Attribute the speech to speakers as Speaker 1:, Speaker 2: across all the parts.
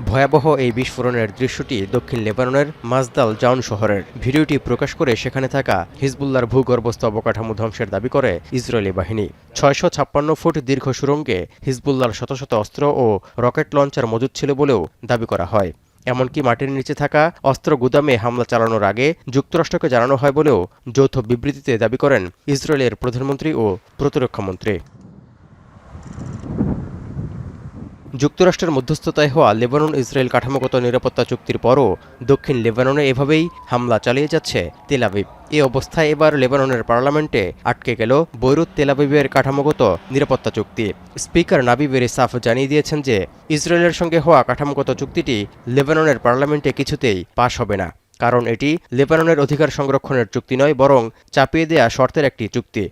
Speaker 1: ভয়াবহ এই বিস্ফোরণের দৃশ্যটি দক্ষিণ লেবাননের মাজদাল জাউন শহরের। ভিডিওটি প্রকাশ করে সেখানে থাকা হিজবুল্লাহর ভূগর্ভস্থ অবকাঠামো ধ্বংসের দাবি করে ইসরায়েলি বাহিনী। ৬৫৬ ফুট দীর্ঘ সুড়ঙ্গে হিজবুল্লাহর শত শত অস্ত্র ও রকেট লঞ্চার মজুদ ছিল বলেও দাবি করা হয়। এমনকি মাটির নিচে থাকা অস্ত্র গুদামে হামলা চালানোর আগে যুক্তরাষ্ট্রকে জানানো হয় বলেও যৌথ বিবৃতিতে দাবি করেন ইসরায়েলের প্রধানমন্ত্রী ও প্রতিরক্ষামন্ত্রী। যুক্তরাষ্ট্রের মধ্যস্থতায় হওয়া লেবানন ইসরায়েল কাঠামোগত নিরাপত্তা চুক্তির পরও দক্ষিণ লেবাননে এভাবেই হামলা চালিয়ে যাচ্ছে তেল আবিব। এ অবস্থায় এবার লেবাননের পার্লামেন্টে আটকে গেল বৈরুত তেল আবিবের কাঠামোগত নিরাপত্তা চুক্তি। স্পিকার নাবি বেরি সাফ জানিয়ে দিয়েছেন যে ইসরায়েলের সঙ্গে হওয়া কাঠামোগত চুক্তিটি লেবাননের পার্লামেন্টে কিছুতেই পাশ হবে না, কারণ এটি লেবাননের অধিকার সংরক্ষণের চুক্তি নয়, বরং চাপিয়ে দেয়া শর্তের একটি চুক্তি।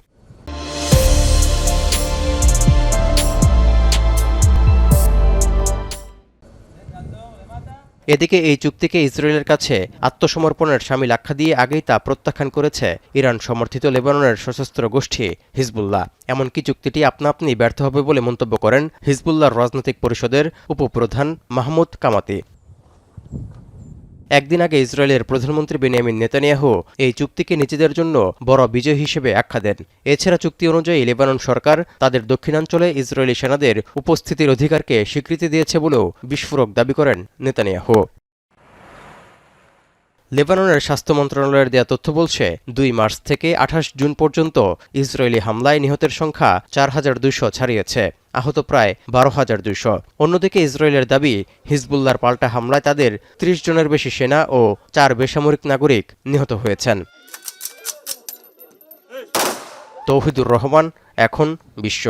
Speaker 1: এদিকে এই চুক্তিকে ইসরায়েলের কাছে আত্মসমর্পণের শামিল আখ্যা দিয়ে আগেই তা প্রত্যাখ্যান করেছে ইরান সমর্থিত লেবাননের সশস্ত্র গোষ্ঠী হিজবুল্লাহ। এমনকি চুক্তিটি আপনা আপনি ব্যর্থ হবে বলে মন্তব্য করেন হিজবুল্লাহর রাজনৈতিক পরিষদের উপপ্রধান মাহমুদ কামাতি। একদিন আগে ইসরায়েলের প্রধানমন্ত্রী বেনিয়ামিন নেতানিয়াহু এই চুক্তিকে নিজেদের জন্য বড় বিজয় হিসেবে আখ্যা দেন। এছাড়া চুক্তি অনুযায়ী লেবানন সরকার তাদের দক্ষিণাঞ্চলে ইসরায়েলি সেনাদের উপস্থিতির অধিকারকে স্বীকৃতি দিয়েছে বলেও বিস্ফোরক দাবি করেন নেতানিয়াহু। লেবাননের স্বাস্থ্য মন্ত্রণালয়ের দেয়া তথ্য বলছে ২ মার্চ থেকে ২৮ জুন পর্যন্ত ইসরায়েলি হামলায় নিহতের সংখ্যা ৪,২০০ ছাড়িয়েছে, আহত প্রায় ১২,২০০। অন্যদিকে ইসরায়েলের দাবি হিজবুল্লাহর পাল্টা হামলায় তাদের ৩০ জনের বেশি সেনা ও ৪ বেসামরিক নাগরিক নিহত হয়েছেন। তৌহিদুর রহমান, এখন বিশ্ব।